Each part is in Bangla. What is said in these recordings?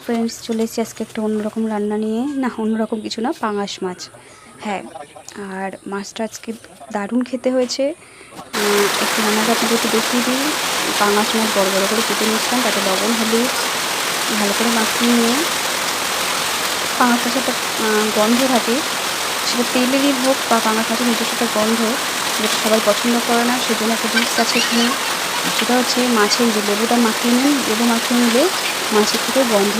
ফ্রেন্ডস, চলে এসেছি আজকে একটা অন্যরকম রান্না নিয়ে। না, অন্যরকম কিছু না, পাঙাশ মাছ। হ্যাঁ, আর মাছটা আজকে দারুণ খেতে হয়েছে। একটু রান্নাটা আপনাদের একটু দেখিয়ে দিই। পাঙাশ মাছ বড় বড় করে কেটে নিয়েছিলাম, তাতে লবণ হলুদ ভালো করে মাখিয়ে নিয়ে, পাঙাশ মাছের একটা গন্ধ থাকে, সেটা তেলেরই হোক বা পাঙাশ মাছের নিজস্ব একটা গন্ধ, যেটা সবাই পছন্দ করে না। সেই জন্য একটা টিপস আছে এখানে, সেটা হচ্ছে মাছের যে লেবুটা মাখিয়ে নিন, লেবু মাখিয়ে নিলে মাছের থেকে গন্ধ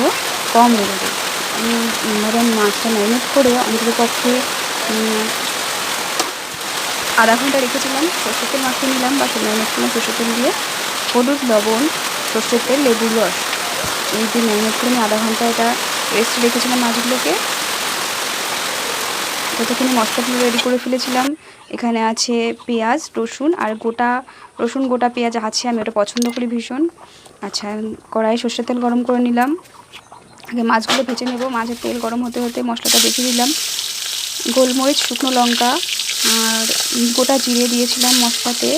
কম বেরোবে। আমি ধরেন মাছটা ম্যারিনেট করে অন্ততপক্ষে আধা ঘন্টা রেখেছিলাম। সর্ষের তেল মাখিয়ে নিলাম বা ম্যারিনেট করলাম সর্ষের তেল দিয়ে, হলুদ লবণ সর্ষের তেল লেবুর রস এই দিয়ে ম্যারিনেট করে আমি আধা ঘন্টা এটা রেস্টে রেখেছিলাম মাছগুলোকে। ততক্ষণে মশলাগুলো রেডি করে ফেলেছিলাম। এখানে আছে পেঁয়াজ রসুন আর গোটা রসুন গোটা পেঁয়াজ আছে, আমি ওটা পছন্দ করি ভীষণ। আচ্ছা, কড়াইয়ে সর্ষের তেল গরম করে নিলাম, আগে মাছগুলো ভেজে নেব। মাছের তেল গরম হতে হতে মশলাটা বেশি দিলাম, গোলমরিচ শুকনো লঙ্কা আর গোটা জিরে দিয়েছিলাম মশলাতে।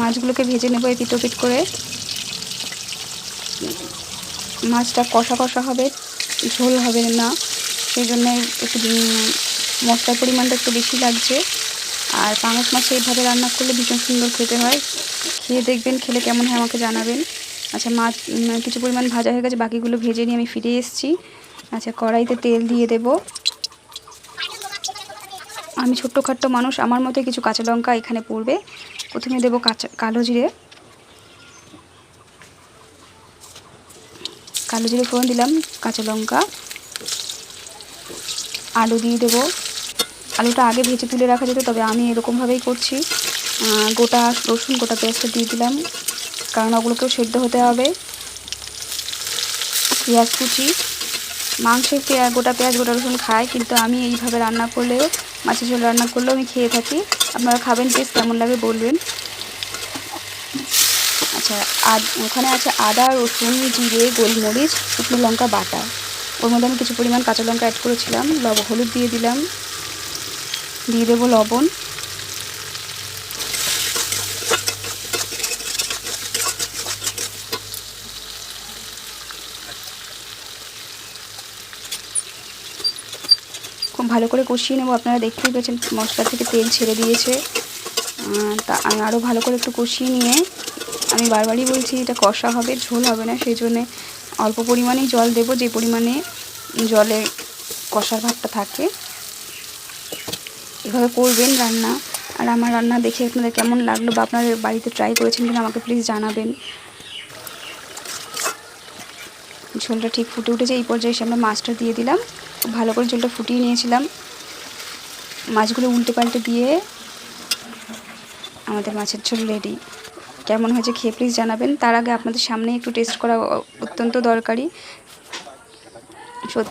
মাছগুলোকে ভেজে নেব এপিট ওপিট করে। মাছটা কষা কষা হবে, ঝোল হবে না, সেই জন্য একটু মশলার পরিমাণটা একটু বেশি লাগছে। আর পাঙাশ মাছ এইভাবে রান্না করলে ভীষণ সুন্দর খেতে হয়। খেয়ে দেখবেন, খেলে কেমন হয় আমাকে জানাবেন। আচ্ছা, মাছ কিছু পরিমাণ ভাজা হয়ে গেছে, বাকিগুলো ভেজে নিয়ে আমি ফিরে এসেছি। আচ্ছা, কড়াইতে তেল দিয়ে দেব। আমি ছোট্টখাট্টো মানুষ, আমার মতো কিছু কাঁচা লঙ্কা এখানে পড়বে। প্রথমে দেব কালো জিরে ফোড়ন দিলাম, কাঁচা লঙ্কা, আলু দিয়ে দেবো। আলুটা আগে ভেজে তুলে রাখা যেত, তবে আমি এরকমভাবেই করছি। গোটা রসুন গোটা পেঁয়াজটা দিয়ে দিলাম, কারণ ওগুলোকেও সেদ্ধ হতে হবে। পেঁয়াজ কুচি, মাংসের গোটা পেঁয়াজ গোটা রসুন খায়, কিন্তু আমি এইভাবে রান্না করলেও, মাছের ঝোল রান্না করলেও আমি খেয়ে থাকি। আপনারা খাবেন, টেস্ট কেমন লাগে বলবেন। আচ্ছা, ওখানে আছে আদা রসুন জিরে গোলমরিচ শুকনো লঙ্কা বাটা। ওর মধ্যে আমি কিছু পরিমাণ কাঁচা লঙ্কা অ্যাড করেছিলাম। হলুদ দিয়ে দিলাম, দিয়ে দেবো লবণ। খুব ভালো করে কষিয়ে নেব। আপনারা দেখতেই পেয়েছেন মশলা থেকে তেল ছেড়ে দিয়েছে। তা আমি আরও ভালো করে একটু কষিয়ে নিয়ে, আমি বারবারই বলছি এটা কষা হবে, ঝোল হবে না, সেই জন্যে অল্প পরিমাণেই জল দেব, যে পরিমাণে জলে কষার ভাবটা থাকে। এভাবে করবেন রান্না। আর আমার রান্না দেখে আপনাদের কেমন লাগলো বা আপনাদের বাড়িতে ট্রাই করেছেন কিনা আমাকে প্লিজ জানাবেন। ঝোলটা ঠিক ফুটে উঠেছে, এই পর্যায়ে এসে আমরা মাছটা দিয়ে দিলাম। খুব ভালো করে ঝোলটা ফুটিয়ে নিয়েছিলাম। মাছগুলো উল্টে পাল্টে দিয়ে আমাদের মাছের ঝোল রেডি। কেমন হয়েছে খেয়ে প্লিজ জানাবেন। তার আগে আপনাদের সামনে একটু টেস্ট করা অত্যন্ত দরকারি। সত্যি